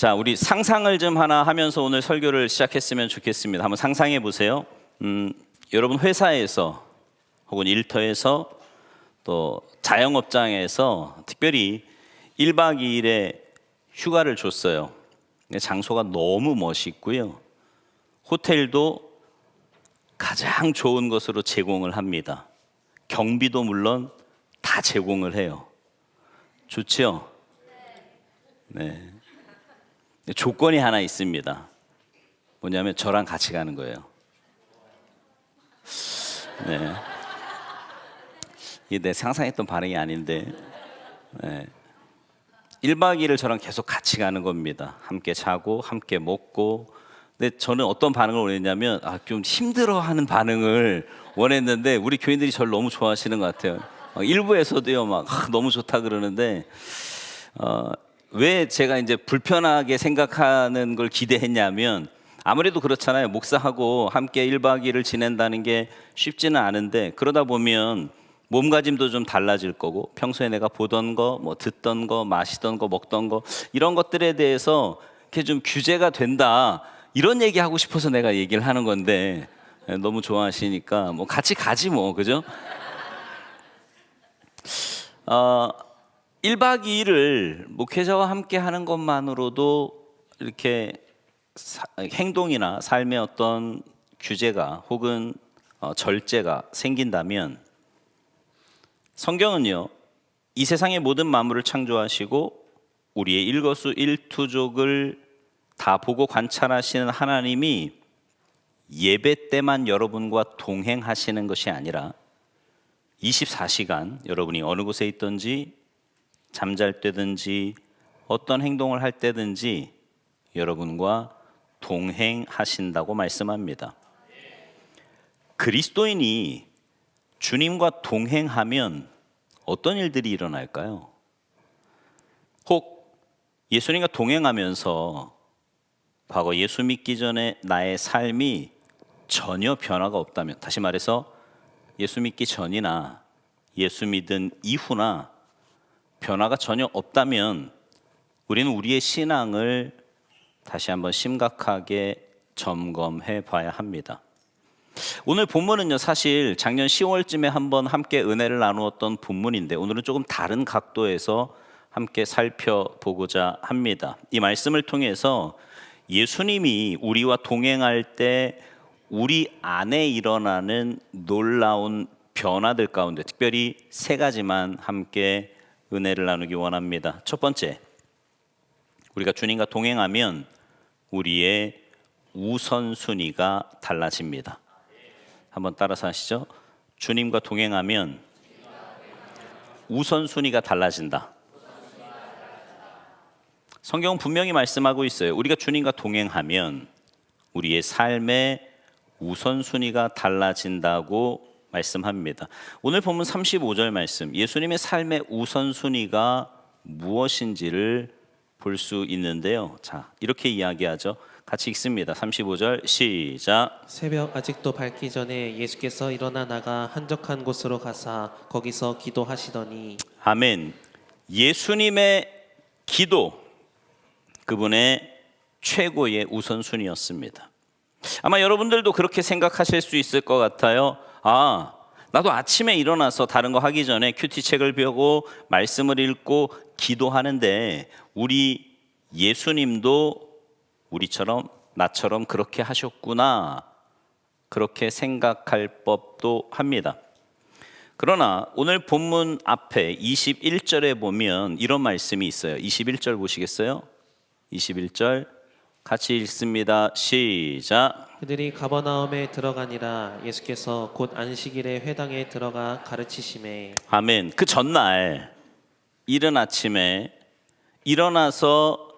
자, 우리 상상을 좀 하나 하면서 오늘 설교를 시작했으면 좋겠습니다. 한번 상상해 보세요. 여러분 회사에서 혹은 일터에서 또 자영업장에서 특별히 1박 2일의 휴가를 줬어요. 장소가 너무 멋있고요. 호텔도 가장 좋은 것으로 제공을 합니다. 경비도 물론 다 제공을 해요. 좋죠? 네. 조건이 하나 있습니다. 뭐냐면 저랑 같이 가는 거예요. 네. 이게 내 상상했던 반응이 아닌데, 네. 1박 2일을 저랑 계속 같이 가는 겁니다. 함께 자고 함께 먹고. 근데 저는 어떤 반응을 원했냐면 좀 힘들어하는 반응을 원했는데 우리 교인들이 저를 너무 좋아하시는 것 같아요. 일부에서도요 막 너무 좋다 그러는데 왜 제가 이제 불편하게 생각하는 걸 기대했냐면 아무래도 그렇잖아요. 목사하고 함께 1박 2일을 지낸다는 게 쉽지는 않은데 그러다 보면 몸가짐도 좀 달라질 거고 평소에 내가 보던 거, 뭐 듣던 거, 마시던 거, 먹던 거 이런 것들에 대해서 이렇게 좀 규제가 된다 이런 얘기하고 싶어서 내가 얘기를 하는 건데 너무 좋아하시니까 뭐 같이 가지 뭐 그죠? 1박 2일을 목회자와 함께 하는 것만으로도 이렇게 행동이나 삶의 어떤 규제가 혹은 절제가 생긴다면 성경은요, 이 세상의 모든 만물을 창조하시고 우리의 일거수일투족을 다 보고 관찰하시는 하나님이 예배 때만 여러분과 동행하시는 것이 아니라 24시간 여러분이 어느 곳에 있든지 잠잘 때든지 어떤 행동을 할 때든지 여러분과 동행하신다고 말씀합니다. 그리스도인이 주님과 동행하면 어떤 일들이 일어날까요? 혹 예수님과 동행하면서 과거 예수 믿기 전에 나의 삶이 전혀 변화가 없다면, 다시 말해서 예수 믿기 전이나 예수 믿은 이후나 변화가 전혀 없다면 우리는 우리의 신앙을 다시 한번 심각하게 점검해 봐야 합니다. 오늘 본문은요, 사실 작년 10월쯤에 한번 함께 은혜를 나누었던 본문인데 오늘은 조금 다른 각도에서 함께 살펴보고자 합니다. 이 말씀을 통해서 예수님이 우리와 동행할 때 우리 안에 일어나는 놀라운 변화들 가운데 특별히 세 가지만 함께 은혜를 나누기 원합니다. 첫 번째, 우리가 주님과 동행하면 우리의 우선순위가 달라집니다. 한번 따라서 하시죠. 주님과 동행하면 우선순위가 달라진다. 성경은 분명히 말씀하고 있어요. 우리가 주님과 동행하면 우리의 삶의 우선순위가 달라진다고 말씀합니다. 오늘 본문 35절 말씀, 예수님의 삶의 우선순위가 무엇인지를 볼 수 있는데요. 자, 이렇게 이야기하죠. 같이 읽습니다. 35절 시작. 새벽 아직도 밝기 전에 예수께서 일어나 나가 한적한 곳으로 가사 거기서 기도하시더니. 아멘. 예수님의 기도, 그분의 최고의 우선순위였습니다. 아마 여러분들도 그렇게 생각하실 수 있을 것 같아요. 나도 아침에 일어나서 다른 거 하기 전에 큐티책을 펴고 말씀을 읽고 기도하는데 우리 예수님도 우리처럼 나처럼 그렇게 하셨구나, 그렇게 생각할 법도 합니다. 그러나 오늘 본문 앞에 21절에 보면 이런 말씀이 있어요. 21절 보시겠어요? 21절 같이 읽습니다. 시작. 그들이 가버나움에 들어가니라. 예수께서 곧 안식일에 회당에 들어가 가르치심에. 아멘. 그 전날 이른 아침에 일어나서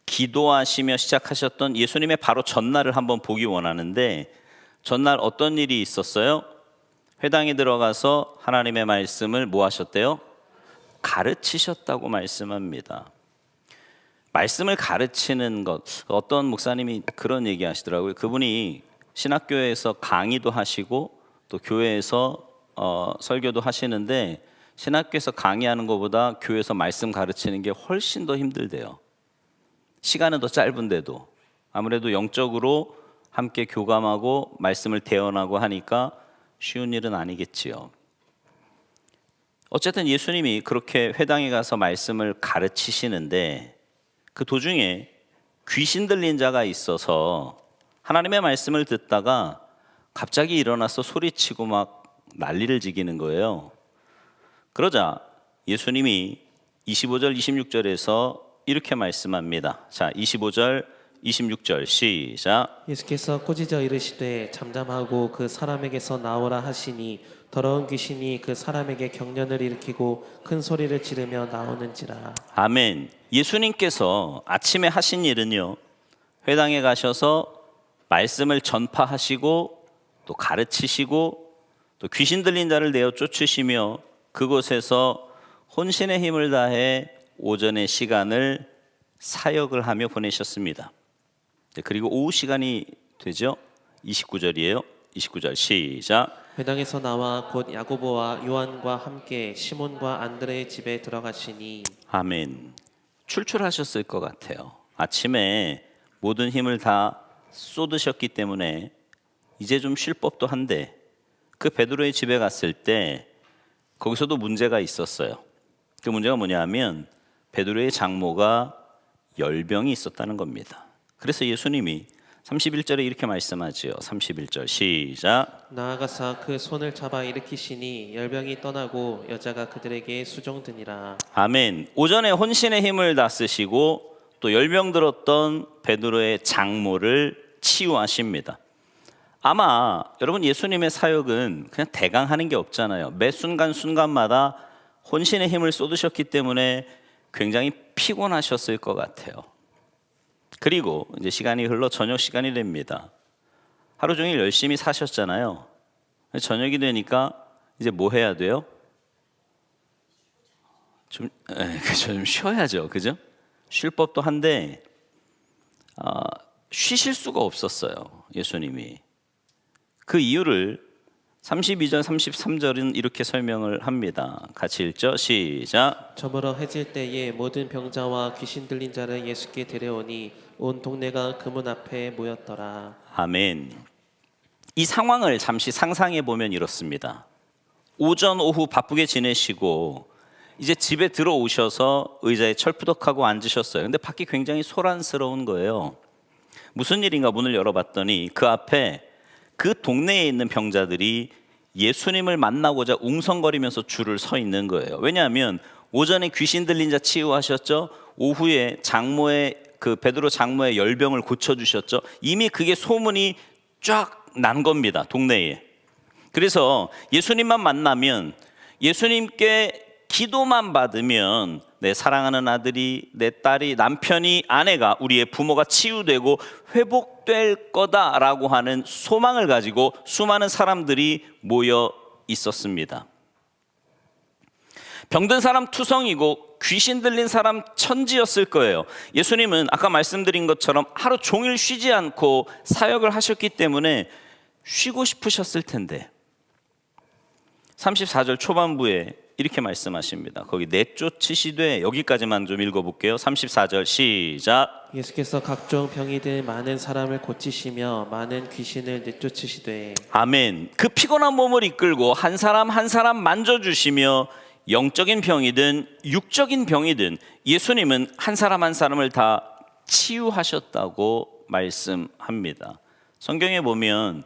기도하시며 시작하셨던 예수님의 바로 전날을 한번 보기 원하는데 전날 어떤 일이 있었어요? 회당에 들어가서 하나님의 말씀을 뭐 하셨대요? 가르치셨다고 말씀합니다. 말씀을 가르치는 것, 어떤 목사님이 그런 얘기 하시더라고요. 그분이 신학교에서 강의도 하시고 또 교회에서 설교도 하시는데 신학교에서 강의하는 것보다 교회에서 말씀 가르치는 게 훨씬 더 힘들대요. 시간은 더 짧은데도 아무래도 영적으로 함께 교감하고 말씀을 대언하고 하니까 쉬운 일은 아니겠지요. 어쨌든 예수님이 그렇게 회당에 가서 말씀을 가르치시는데 그 도중에 귀신 들린 자가 있어서 하나님의 말씀을 듣다가 갑자기 일어나서 소리치고 막 난리를 지기는 거예요. 그러자 예수님이 25절 26절에서 이렇게 말씀합니다. 자, 25절 26절 시작. 예수께서 꾸짖어 이르시되 잠잠하고 그 사람에게서 나오라 하시니 더러운 귀신이 그 사람에게 경련을 일으키고 큰 소리를 지르며 나오는지라. 아멘. 예수님께서 아침에 하신 일은요, 회당에 가셔서 말씀을 전파하시고 또 가르치시고 또 귀신 들린 자를 내어 쫓으시며 그곳에서 혼신의 힘을 다해 오전의 시간을 사역을 하며 보내셨습니다. 그리고 오후 시간이 되죠. 29절이에요. 29절 시작. 회당에서 나와 곧 야고보와 요한과 함께 시몬과 안드레의 집에 들어가시니. 아멘. 출출하셨을 것 같아요. 아침에 모든 힘을 다 쏟으셨기 때문에 이제 좀 쉴 법도 한데 그 베드로의 집에 갔을 때 거기서도 문제가 있었어요. 그 문제가 뭐냐면 베드로의 장모가 열병이 있었다는 겁니다. 그래서 예수님이 31절에 이렇게 말씀하지요. 31절 시작. 나아가사 그 손을 잡아 일으키시니 열병이 떠나고 여자가 그들에게 수종드니라. 아멘. 오전에 혼신의 힘을 다 쓰시고 또 열병 들었던 베드로의 장모를 치유하십니다. 아마 여러분 예수님의 사역은 그냥 대강 하는 게 없잖아요. 매 순간순간마다 혼신의 힘을 쏟으셨기 때문에 굉장히 피곤하셨을 것 같아요. 그리고 이제 시간이 흘러 저녁 시간이 됩니다. 하루 종일 열심히 사셨잖아요. 저녁이 되니까 이제 뭐 해야 돼요? 좀 쉬어야죠, 그죠? 쉴 법도 한데 쉬실 수가 없었어요, 예수님이. 그 이유를 32절, 33절은 이렇게 설명을 합니다. 같이 읽죠. 시작. 저물어 해질 때에 모든 병자와 귀신 들린 자를 예수께 데려오니 온 동네가 그 문 앞에 모였더라. 아멘. 이 상황을 잠시 상상해 보면 이렇습니다. 오전 오후 바쁘게 지내시고 이제 집에 들어오셔서 의자에 철푸덕하고 앉으셨어요. 근데 밖이 굉장히 소란스러운 거예요. 무슨 일인가 문을 열어봤더니 그 앞에 그 동네에 있는 병자들이 예수님을 만나고자 웅성거리면서 줄을 서 있는 거예요. 왜냐하면 오전에 귀신 들린 자 치유하셨죠. 오후에 장모의 그 베드로 장모의 열병을 고쳐주셨죠. 이미 그게 소문이 쫙 난 겁니다, 동네에. 그래서 예수님만 만나면, 예수님께 기도만 받으면 내 사랑하는 아들이, 내 딸이, 남편이, 아내가, 우리의 부모가 치유되고 회복될 거다라고 하는 소망을 가지고 수많은 사람들이 모여 있었습니다. 병든 사람 투성이고 귀신 들린 사람 천지였을 거예요. 예수님은 아까 말씀드린 것처럼 하루 종일 쉬지 않고 사역을 하셨기 때문에 쉬고 싶으셨을 텐데 34절 초반부에 이렇게 말씀하십니다. 거기 내쫓으시되, 여기까지만 좀 읽어볼게요. 34절 시작. 예수께서 각종 병이 든 많은 사람을 고치시며 많은 귀신을 내쫓으시되. 아멘. 그 피곤한 몸을 이끌고 한 사람 한 사람 만져주시며 영적인 병이든 육적인 병이든 예수님은 한 사람 한 사람을 다 치유하셨다고 말씀합니다. 성경에 보면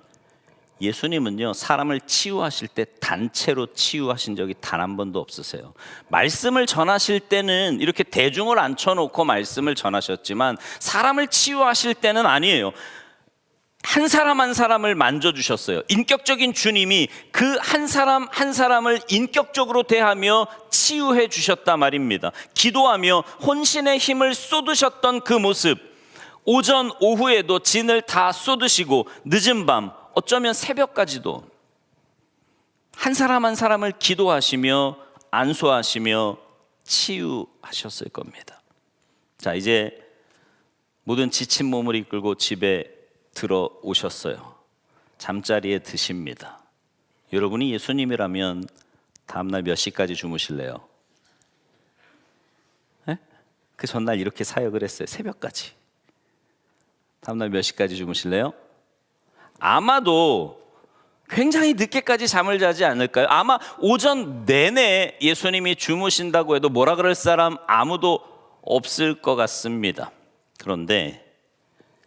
예수님은요, 사람을 치유하실 때 단체로 치유하신 적이 단 한 번도 없으세요. 말씀을 전하실 때는 이렇게 대중을 앉혀놓고 말씀을 전하셨지만 사람을 치유하실 때는 아니에요. 한 사람 한 사람을 만져주셨어요. 인격적인 주님이 그 한 사람 한 사람을 인격적으로 대하며 치유해 주셨단 말입니다. 기도하며 혼신의 힘을 쏟으셨던 그 모습, 오전 오후에도 진을 다 쏟으시고 늦은 밤, 어쩌면 새벽까지도 한 사람 한 사람을 기도하시며 안수하시며 치유하셨을 겁니다. 자, 이제 모든 지친 몸을 이끌고 집에 들어오셨어요. 잠자리에 드십니다. 여러분이 예수님이라면 다음날 몇 시까지 주무실래요? 네? 그 전날 이렇게 사역을 했어요. 새벽까지. 다음날 몇 시까지 주무실래요? 아마도 굉장히 늦게까지 잠을 자지 않을까요? 아마 오전 내내 예수님이 주무신다고 해도 뭐라 그럴 사람 아무도 없을 것 같습니다. 그런데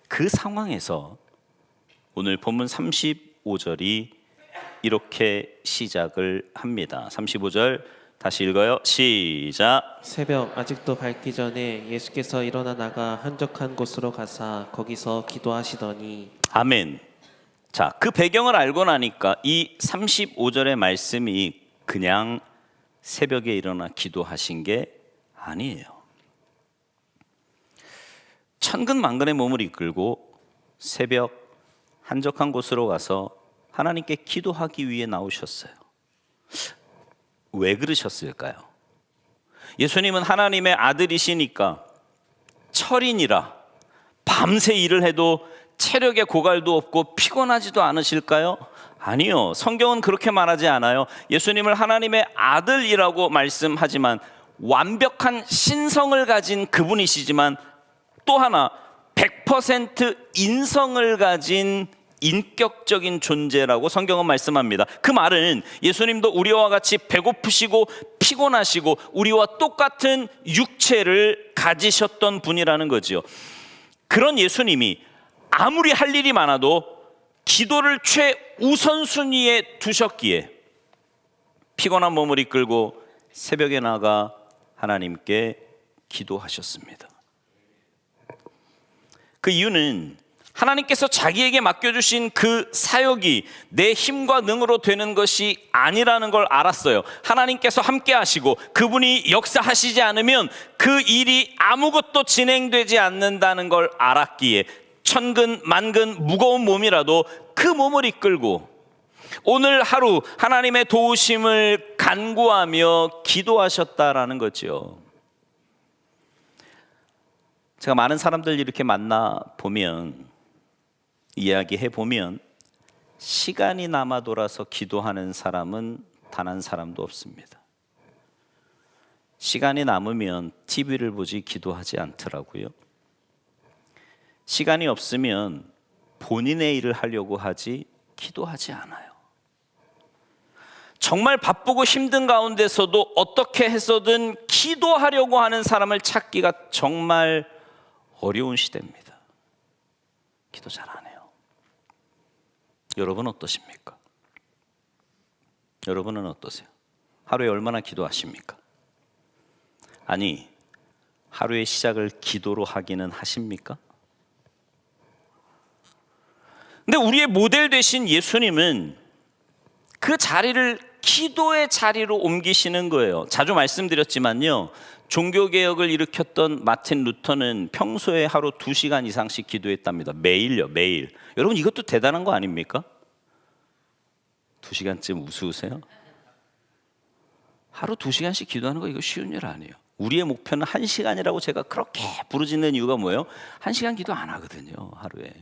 그 상황에서 오늘 본문 35절이 이렇게 시작을 합니다. 35절 다시 읽어요. 시작. 새벽 아직도 밝기 전에 예수께서 일어나 나가 한적한 곳으로 가사 거기서 기도하시더니. 아멘. 자, 그 배경을 알고 나니까 이 35절의 말씀이 그냥 새벽에 일어나 기도하신 게 아니에요. 천근만근의 몸을 이끌고 새벽 한적한 곳으로 가서 하나님께 기도하기 위해 나오셨어요. 왜 그러셨을까요? 예수님은 하나님의 아들이시니까 철인이라 밤새 일을 해도 체력에 고갈도 없고 피곤하지도 않으실까요? 아니요. 성경은 그렇게 말하지 않아요. 예수님을 하나님의 아들이라고 말씀하지만 완벽한 신성을 가진 그분이시지만 또 하나 100% 인성을 가진 인격적인 존재라고 성경은 말씀합니다. 그 말은 예수님도 우리와 같이 배고프시고 피곤하시고 우리와 똑같은 육체를 가지셨던 분이라는 거지요. 그런 예수님이 아무리 할 일이 많아도 기도를 최우선순위에 두셨기에 피곤한 몸을 이끌고 새벽에 나가 하나님께 기도하셨습니다. 그 이유는 하나님께서 자기에게 맡겨주신 그 사역이 내 힘과 능으로 되는 것이 아니라는 걸 알았어요. 하나님께서 함께 하시고 그분이 역사하시지 않으면 그 일이 아무것도 진행되지 않는다는 걸 알았기에 천근 만근 무거운 몸이라도 그 몸을 이끌고 오늘 하루 하나님의 도우심을 간구하며 기도하셨다라는 거죠. 제가 많은 사람들 이렇게 만나 보면 이야기해 보면 시간이 남아 돌아서 기도하는 사람은 단 한 사람도 없습니다. 시간이 남으면 TV를 보지 기도하지 않더라고요. 시간이 없으면 본인의 일을 하려고 하지 기도하지 않아요. 정말 바쁘고 힘든 가운데서도 어떻게 해서든 기도하려고 하는 사람을 찾기가 정말 어려운 시대입니다. 기도 잘 안 해요. 여러분 어떠십니까? 여러분은 어떠세요? 하루에 얼마나 기도하십니까? 아니, 하루의 시작을 기도로 하기는 하십니까? 근데 우리의 모델 되신 예수님은 그 자리를 기도의 자리로 옮기시는 거예요. 자주 말씀드렸지만요, 종교개혁을 일으켰던 마틴 루터는 평소에 하루 2시간 이상씩 기도했답니다. 매일요, 매일. 여러분 이것도 대단한 거 아닙니까? 2시간쯤 우스우세요? 하루 2시간씩 기도하는 거 이거 쉬운 일 아니에요. 우리의 목표는 1시간이라고 제가 그렇게 부르짖는 이유가 뭐예요? 1시간 기도 안 하거든요, 하루에.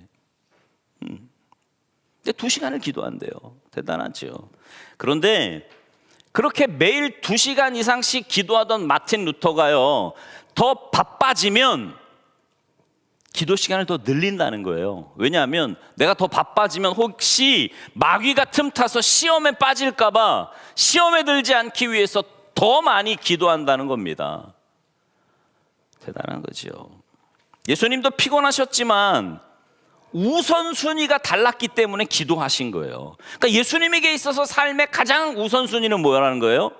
근데 2시간을 기도한대요. 대단하죠. 그런데 그렇게 매일 2시간 이상씩 기도하던 마틴 루터가요, 더 바빠지면 기도 시간을 더 늘린다는 거예요. 왜냐하면 내가 더 바빠지면 혹시 마귀가 틈타서 시험에 빠질까 봐 시험에 들지 않기 위해서 더 많이 기도한다는 겁니다. 대단한 거죠. 예수님도 피곤하셨지만 우선순위가 달랐기 때문에 기도하신 거예요. 그러니까 예수님에게 있어서 삶의 가장 우선순위는 뭐라는 거예요?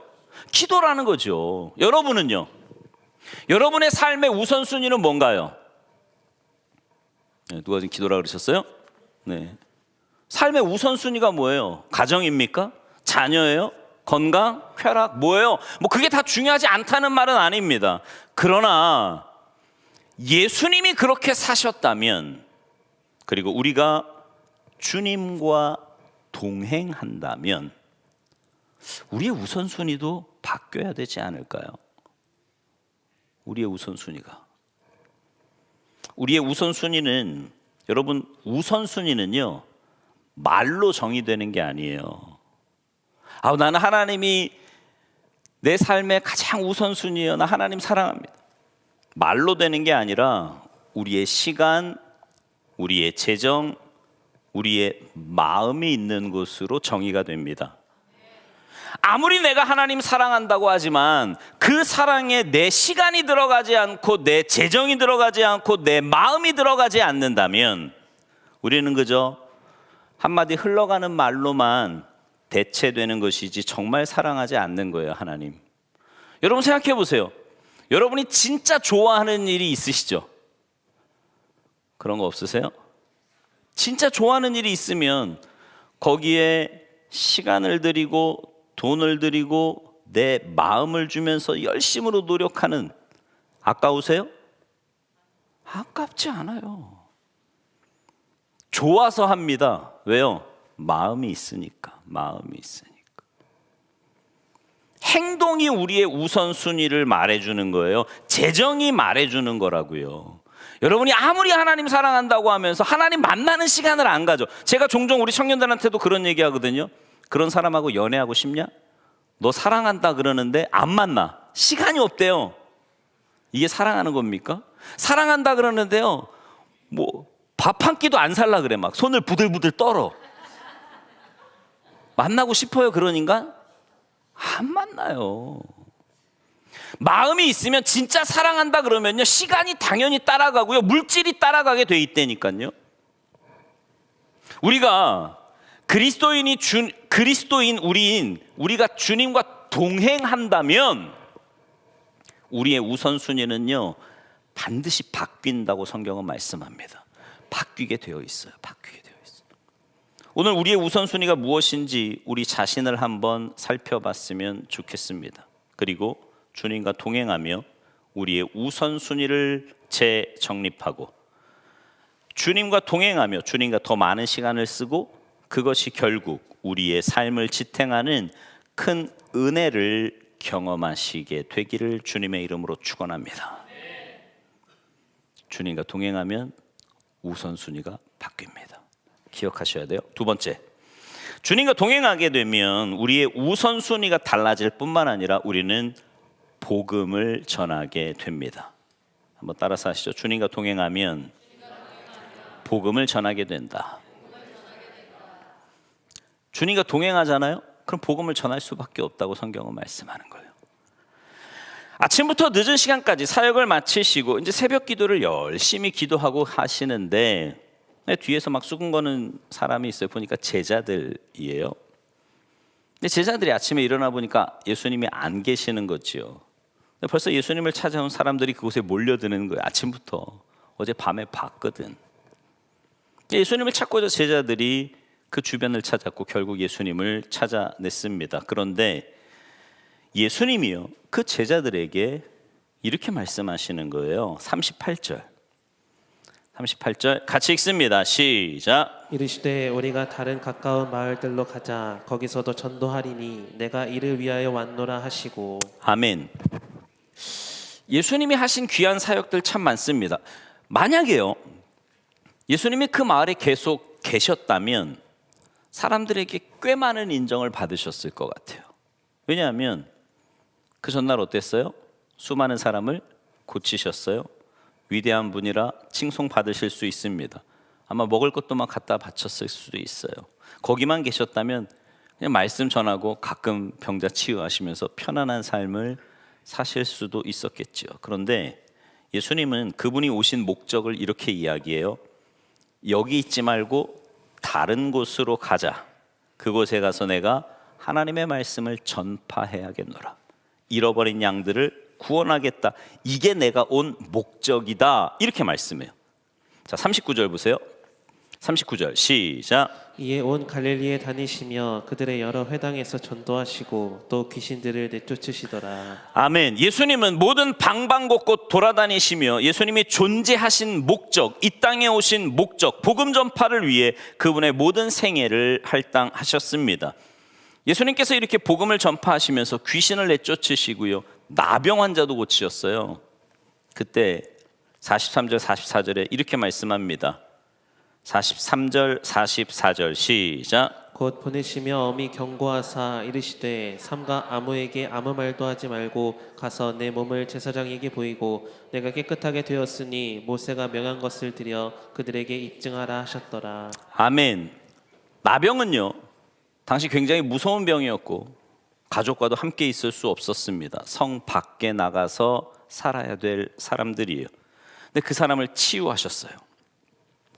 기도라는 거죠. 여러분은요? 여러분의 삶의 우선순위는 뭔가요? 네, 누가 지금 기도라 그러셨어요? 네. 삶의 우선순위가 뭐예요? 가정입니까? 자녀예요? 건강? 쾌락? 뭐예요? 뭐 그게 다 중요하지 않다는 말은 아닙니다. 그러나 예수님이 그렇게 사셨다면, 그리고 우리가 주님과 동행한다면 우리의 우선순위도 바뀌어야 되지 않을까요? 우리의 우선순위가. 우리의 우선순위는, 여러분 우선순위는요, 말로 정의되는 게 아니에요. 나는 하나님이 내 삶의 가장 우선순위예요. 나 하나님 사랑합니다. 말로 되는 게 아니라 우리의 시간, 우리의 재정, 우리의 마음이 있는 곳으로 정의가 됩니다. 아무리 내가 하나님 사랑한다고 하지만 그 사랑에 내 시간이 들어가지 않고 내 재정이 들어가지 않고 내 마음이 들어가지 않는다면 우리는 그저 한마디 흘러가는 말로만 대체되는 것이지 정말 사랑하지 않는 거예요, 하나님. 여러분 생각해 보세요. 여러분이 진짜 좋아하는 일이 있으시죠? 그런 거 없으세요? 진짜 좋아하는 일이 있으면 거기에 시간을 들이고 돈을 들이고 내 마음을 주면서 열심으로 노력하는, 아까우세요? 아깝지 않아요. 좋아서 합니다. 왜요? 마음이 있으니까. 마음이 있으니까. 행동이 우리의 우선순위를 말해주는 거예요. 재정이 말해주는 거라고요. 여러분이 아무리 하나님 사랑한다고 하면서 하나님 만나는 시간을 안 가져. 제가 종종 우리 청년들한테도 그런 얘기 하거든요. 그런 사람하고 연애하고 싶냐? 너 사랑한다 그러는데 안 만나. 시간이 없대요. 이게 사랑하는 겁니까? 사랑한다 그러는데요, 뭐 밥 한 끼도 안 살라 그래. 막 손을 부들부들 떨어. 만나고 싶어요 그런 인간? 안 만나요. 마음이 있으면 진짜 사랑한다 그러면요, 시간이 당연히 따라가고요, 물질이 따라가게 돼 있다니까요. 우리가 그리스도인 우리가 주님과 동행한다면 우리의 우선순위는요 반드시 바뀐다고 성경은 말씀합니다. 바뀌게 되어 있어요. 바뀌게 되어 있어요. 오늘 우리의 우선순위가 무엇인지 우리 자신을 한번 살펴봤으면 좋겠습니다. 그리고 주님과 동행하며 우리의 우선순위를 재정립하고 주님과 동행하며 주님과 더 많은 시간을 쓰고 그것이 결국 우리의 삶을 지탱하는 큰 은혜를 경험하시게 되기를 주님의 이름으로 축원합니다. 주님과 동행하면 우선순위가 바뀝니다. 기억하셔야 돼요. 두 번째, 주님과 동행하게 되면 우리의 우선순위가 달라질 뿐만 아니라 우리는 복음을 전하게 됩니다. 한번 따라서 하시죠. 주님과 동행하면 복음을 전하게 된다. 주님과 동행하잖아요? 그럼 복음을 전할 수밖에 없다고 성경은 말씀하는 거예요. 아침부터 늦은 시간까지 사역을 마치시고 이제 새벽 기도를 열심히 기도하고 하시는데 뒤에서 막 수근거는 사람이 있어요. 보니까 제자들이에요. 근데 제자들이 아침에 일어나 보니까 예수님이 안 계시는 거지요. 벌써 예수님을 찾아온 사람들이 그곳에 몰려드는 거예요. 아침부터. 어제 밤에 봤거든. 예수님을 찾고자 제자들이 그 주변을 찾았고 결국 예수님을 찾아냈습니다. 그런데 예수님이요, 그 제자들에게 이렇게 말씀하시는 거예요. 38절 같이 읽습니다. 시작. 이르시되 우리가 다른 가까운 마을들로 가자. 거기서도 전도하리니 내가 이를 위하여 왔노라 하시고. 아멘. 예수님이 하신 귀한 사역들 참 많습니다. 만약에요, 예수님이 그 마을에 계속 계셨다면 사람들에게 꽤 많은 인정을 받으셨을 것 같아요. 왜냐하면 그 전날 어땠어요? 수많은 사람을 고치셨어요. 위대한 분이라 칭송받으실 수 있습니다. 아마 먹을 것도 막 갖다 바쳤을 수도 있어요. 거기만 계셨다면 그냥 말씀 전하고 가끔 병자 치유하시면서 편안한 삶을 사실 수도 있었겠죠. 그런데 예수님은 그분이 오신 목적을 이렇게 이야기해요. 여기 있지 말고 다른 곳으로 가자. 그곳에 가서 내가 하나님의 말씀을 전파해야겠노라. 잃어버린 양들을 구원하겠다. 이게 내가 온 목적이다. 이렇게 말씀해요. 자, 39절 보세요. 39절 시작. 이에 온 갈릴리에 다니시며 그들의 여러 회당에서 전도하시고 또 귀신들을 내쫓으시더라. 아멘. 예수님은 모든 방방곳곳 돌아다니시며 예수님이 존재하신 목적, 이 땅에 오신 목적, 복음 전파를 위해 그분의 모든 생애를 할당하셨습니다. 예수님께서 이렇게 복음을 전파하시면서 귀신을 내쫓으시고요, 나병 환자도 고치셨어요. 그때 43절 44절에 이렇게 말씀합니다. 43절 44절 시작. 곧 보내시며 엄히 경고하사 이르시되 삼가 아무에게 아무 말도 하지 말고 가서 내 몸을 제사장에게 보이고 내가 깨끗하게 되었으니 모세가 명한 것을 드려 그들에게 입증하라 하셨더라. 아멘. 나병은요, 당시 굉장히 무서운 병이었고 가족과도 함께 있을 수 없었습니다. 성 밖에 나가서 살아야 될 사람들이에요. 근데 그 사람을 치유하셨어요.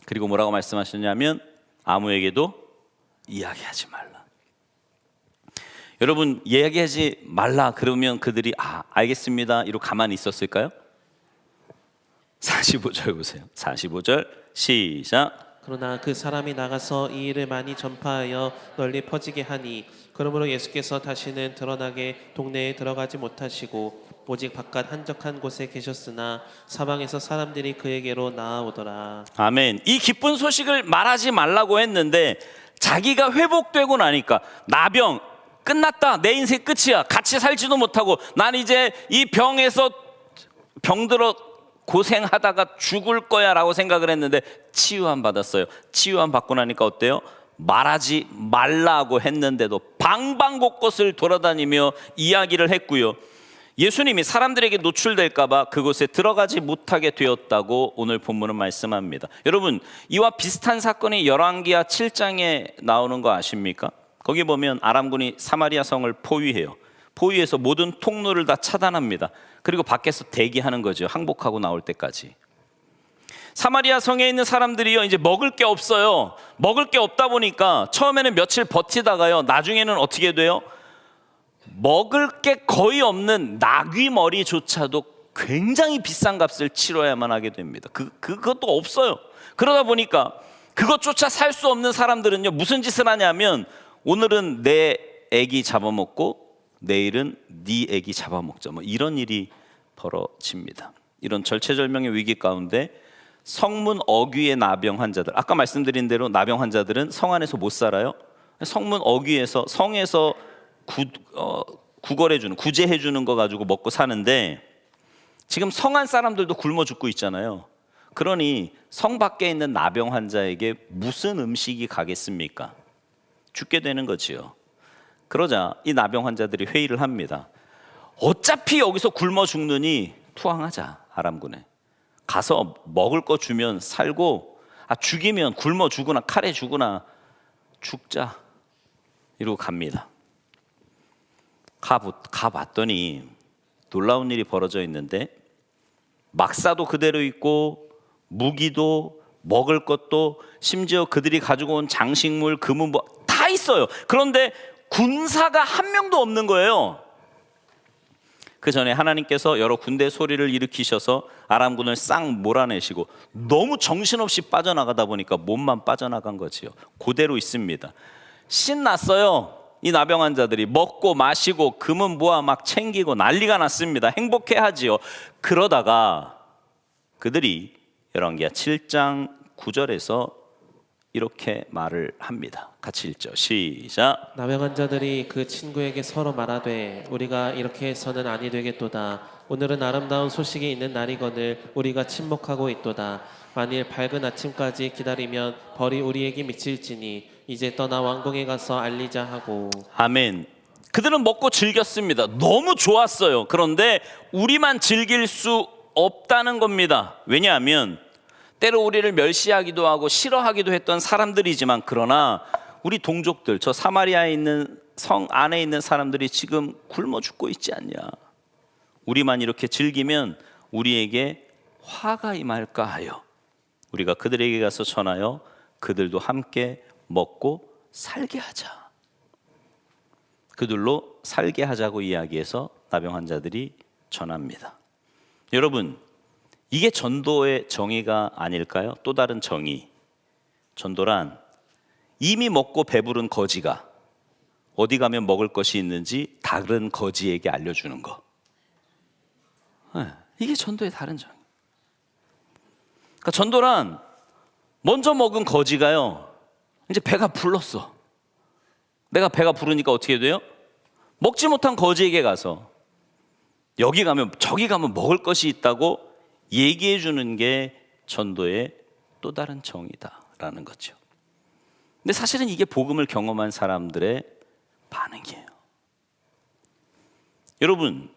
그리고 뭐라고 말씀하셨냐면 아무에게도 이야기하지 말라. 여러분, 이야기하지 말라 그러면 그들이 알겠습니다 이러고 가만히 있었을까요? 45절 보세요. 45절 시작. 그러나 그 사람이 나가서 이 일을 많이 전파하여 널리 퍼지게 하니 그러므로 예수께서 다시는 드러나게 동네에 들어가지 못하시고 오직 바깥 한적한 곳에 계셨으나 사방에서 사람들이 그에게로 나아오더라. 아멘. 이 기쁜 소식을 말하지 말라고 했는데 자기가 회복되고 나니까 나병 끝났다, 내 인생 끝이야, 같이 살지도 못하고 난 이제 이 병에서 병들어 고생하다가 죽을 거야 라고 생각을 했는데 치유함 받았어요. 치유함 받고 나니까 어때요? 말하지 말라고 했는데도 방방곳곳을 돌아다니며 이야기를 했고요. 예수님이 사람들에게 노출될까 봐 그곳에 들어가지 못하게 되었다고 오늘 본문은 말씀합니다. 여러분, 이와 비슷한 사건이 열왕기하 7장에 나오는 거 아십니까? 거기 보면 아람군이 사마리아 성을 포위해요. 포위해서 모든 통로를 다 차단합니다. 그리고 밖에서 대기하는 거죠. 항복하고 나올 때까지. 사마리아 성에 있는 사람들이요, 이제 먹을 게 없어요. 먹을 게 없다 보니까 처음에는 며칠 버티다가요, 나중에는 어떻게 돼요? 먹을 게 거의 없는 나귀 머리조차도 굉장히 비싼 값을 치러야만 하게 됩니다. 그것도 없어요. 그러다 보니까 그것조차 살 수 없는 사람들은요, 무슨 짓을 하냐면 오늘은 내 애기 잡아먹고 내일은 네 애기 잡아먹자, 뭐 이런 일이 벌어집니다. 이런 절체절명의 위기 가운데 성문 어귀의 나병 환자들, 아까 말씀드린 대로 나병 환자들은 성 안에서 못 살아요. 성문 어귀에서 성에서 구걸해주는, 구제해주는 거 가지고 먹고 사는데 지금 성안 사람들도 굶어 죽고 있잖아요. 그러니 성 밖에 있는 나병 환자에게 무슨 음식이 가겠습니까? 죽게 되는 거지요. 그러자 이 나병 환자들이 회의를 합니다. 어차피 여기서 굶어 죽느니 투항하자. 아람군에 가서 먹을 거 주면 살고, 죽이면 굶어 죽으나 칼에 죽으나 죽자 이러고 갑니다. 가봤더니 놀라운 일이 벌어져 있는데 막사도 그대로 있고 무기도 먹을 것도 심지어 그들이 가지고 온 장식물, 금은 다 있어요. 그런데 군사가 한 명도 없는 거예요. 그 전에 하나님께서 여러 군대 소리를 일으키셔서 아람군을 싹 몰아내시고 너무 정신없이 빠져나가다 보니까 몸만 빠져나간 거지요. 그대로 있습니다. 신났어요. 이 나병 환자들이 먹고 마시고 금은 모아 막 챙기고 난리가 났습니다. 행복해하지요. 그러다가 그들이 열왕기하 7장 9절에서 이렇게 말을 합니다. 같이 읽죠. 시작. 나병 환자들이 그 친구에게 서로 말하되 우리가 이렇게 해서는 아니 되겠도다. 오늘은 아름다운 소식이 있는 날이거늘 우리가 침묵하고 있도다. 만일 밝은 아침까지 기다리면 벌이 우리에게 미칠지니 이제 떠나 왕궁에 가서 알리자 하고. 아멘. 그들은 먹고 즐겼습니다. 너무 좋았어요. 그런데 우리만 즐길 수 없다는 겁니다. 왜냐하면 때로 우리를 멸시하기도 하고 싫어하기도 했던 사람들이지만, 그러나 우리 동족들, 저 사마리아에 있는 성 안에 있는 사람들이 지금 굶어 죽고 있지 않냐. 우리만 이렇게 즐기면 우리에게 화가 임할까 하여 우리가 그들에게 가서 전하여 그들도 함께 먹고 살게 하자. 그들로 살게 하자고 이야기해서 나병 환자들이 전합니다. 여러분, 이게 전도의 정의가 아닐까요? 또 다른 정의. 전도란 이미 먹고 배부른 거지가 어디 가면 먹을 것이 있는지 다른 거지에게 알려주는 거. 이게 전도의 다른 정의. 그러니까 전도란 먼저 먹은 거지가요, 이제 배가 불렀어. 내가 배가 부르니까 어떻게 돼요? 먹지 못한 거지에게 가서 여기 가면 저기 가면 먹을 것이 있다고 얘기해 주는 게 전도의 또 다른 정의다. 있다라는 거죠. 근데 사실은 이게 복음을 경험한 사람들의 반응이에요. 여러분,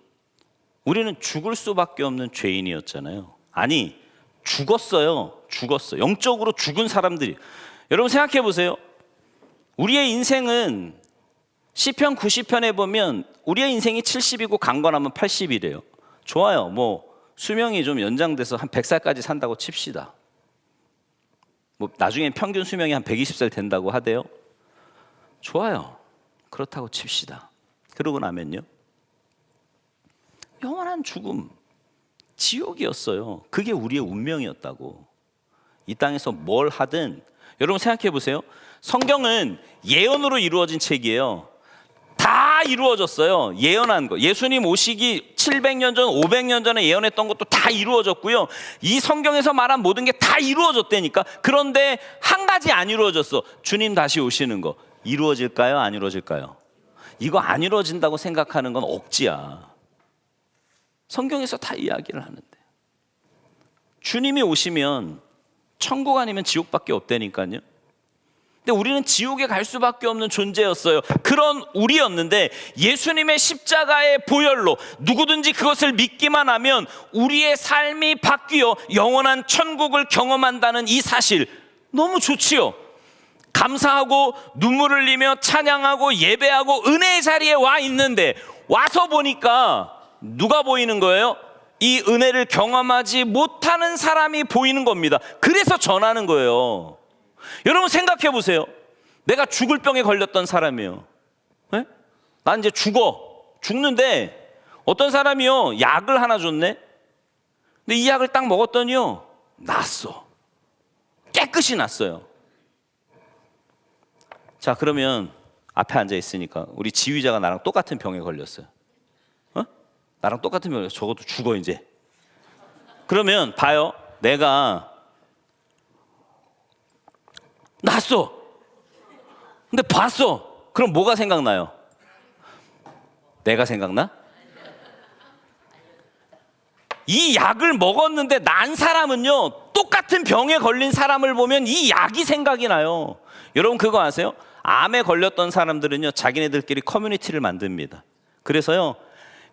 우리는 죽을 수밖에 없는 죄인이었잖아요. 아니, 죽었어요. 영적으로 죽은 사람들이. 여러분 생각해 보세요. 우리의 인생은 시편 90편에 보면 우리의 인생이 70이고 강건하면 80이래요. 좋아요. 뭐 수명이 좀 연장돼서 한 100살까지 산다고 칩시다. 뭐 나중에 평균 수명이 한 120살 된다고 하대요. 좋아요. 그렇다고 칩시다. 그러고 나면요, 영원한 죽음, 지옥이었어요. 그게 우리의 운명이었다고. 이 땅에서 뭘 하든, 여러분 생각해 보세요. 성경은 예언으로 이루어진 책이에요. 다 이루어졌어요. 예언한 거. 예수님 오시기 700년 전, 500년 전에 예언했던 것도 다 이루어졌고요. 이 성경에서 말한 모든 게 다 이루어졌다니까. 그런데 한 가지 안 이루어졌어. 주님 다시 오시는 거. 이루어질까요? 안 이루어질까요? 이거 안 이루어진다고 생각하는 건 억지야. 성경에서 다 이야기를 하는데, 주님이 오시면 천국 아니면 지옥밖에 없다니까요. 근데 우리는 지옥에 갈 수밖에 없는 존재였어요. 그런 우리였는데 예수님의 십자가의 보혈로 누구든지 그것을 믿기만 하면 우리의 삶이 바뀌어 영원한 천국을 경험한다는 이 사실, 너무 좋지요. 감사하고 눈물을 흘리며 찬양하고 예배하고 은혜의 자리에 와 있는데, 와서 보니까 누가 보이는 거예요? 이 은혜를 경험하지 못하는 사람이 보이는 겁니다. 그래서 전하는 거예요. 여러분 생각해 보세요. 내가 죽을 병에 걸렸던 사람이에요. 네? 난 이제 죽는데 어떤 사람이요, 약을 하나 줬네. 근데 이 약을 딱 먹었더니요, 낫어. 깨끗이 낫어요. 자, 그러면 앞에 앉아 있으니까 우리 지휘자가 나랑 똑같은 병에 걸렸어요. 나랑 똑같은 병에 걸렸어. 적어도 죽어 이제. 그러면 봐요. 내가 낫어. 근데 봤어. 그럼 뭐가 생각나요? 내가 생각나? 이 약을 먹었는데 난 사람은요, 똑같은 병에 걸린 사람을 보면 이 약이 생각이 나요. 여러분 그거 아세요? 암에 걸렸던 사람들은요, 자기네들끼리 커뮤니티를 만듭니다. 그래서요,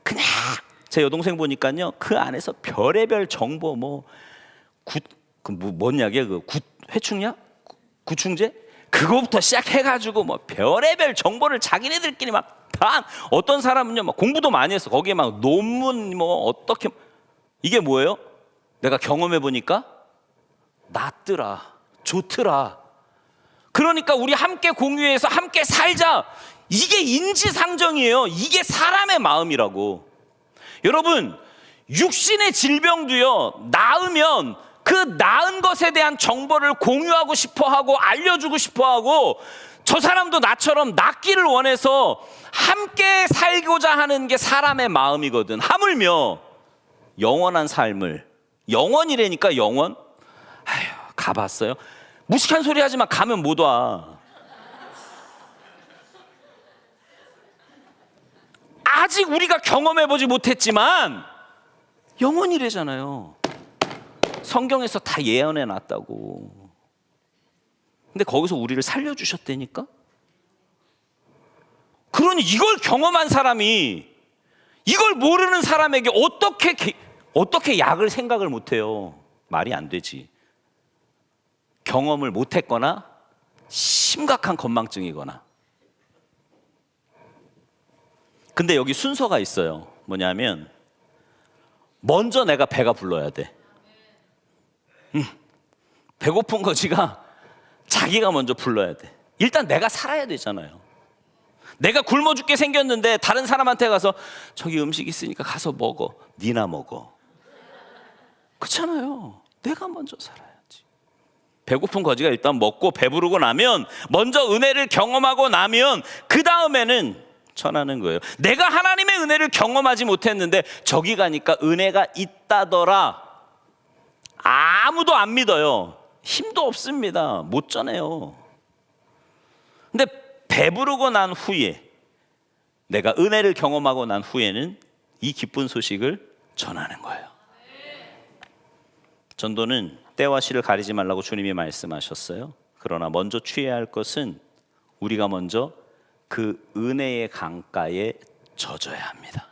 그냥 제 여동생 보니까요, 그 안에서 별의별 정보, 뭔 약이야? 회충약? 구충제? 그거부터 시작해가지고 별의별 정보를 자기네들끼리 다, 어떤 사람은요 막 공부도 많이 했어. 거기에 막 논문 어떻게, 이게 뭐예요? 내가 경험해 보니까 낫더라, 좋더라. 그러니까 우리 함께 공유해서 함께 살자. 이게 인지상정이에요. 이게 사람의 마음이라고. 여러분, 육신의 질병도요, 나으면 그 나은 것에 대한 정보를 공유하고 싶어하고 알려주고 싶어하고, 저 사람도 나처럼 낫기를 원해서 함께 살고자 하는 게 사람의 마음이거든. 하물며 영원한 삶을, 영원이라니까. 영원? 아휴, 가봤어요? 무식한 소리 하지 마. 가면 못 와. 아직 우리가 경험해보지 못했지만 영원이래잖아요. 성경에서 다 예언해 놨다고. 근데 거기서 우리를 살려주셨다니까. 그러니 이걸 경험한 사람이 이걸 모르는 사람에게 어떻게 약을 생각을 못해요? 말이 안 되지. 경험을 못했거나 심각한 건망증이거나. 근데 여기 순서가 있어요. 뭐냐면 먼저 내가 배가 불러야 돼. 배고픈 거지가 자기가 먼저 불러야 돼. 일단 내가 살아야 되잖아요. 내가 굶어 죽게 생겼는데 다른 사람한테 가서 저기 음식 있으니까 가서 먹어. 니나 먹어. 그렇잖아요. 내가 먼저 살아야지. 배고픈 거지가 일단 먹고 배부르고 나면, 먼저 은혜를 경험하고 나면 그 다음에는 전하는 거예요. 내가 하나님의 은혜를 경험하지 못했는데 저기 가니까 은혜가 있다더라. 아무도 안 믿어요. 힘도 없습니다. 못 전해요. 근데 배부르고 난 후에, 내가 은혜를 경험하고 난 후에는 이 기쁜 소식을 전하는 거예요. 전도는 때와 시를 가리지 말라고 주님이 말씀하셨어요. 그러나 먼저 취해야 할 것은 우리가 먼저 그 은혜의 강가에 젖어야 합니다.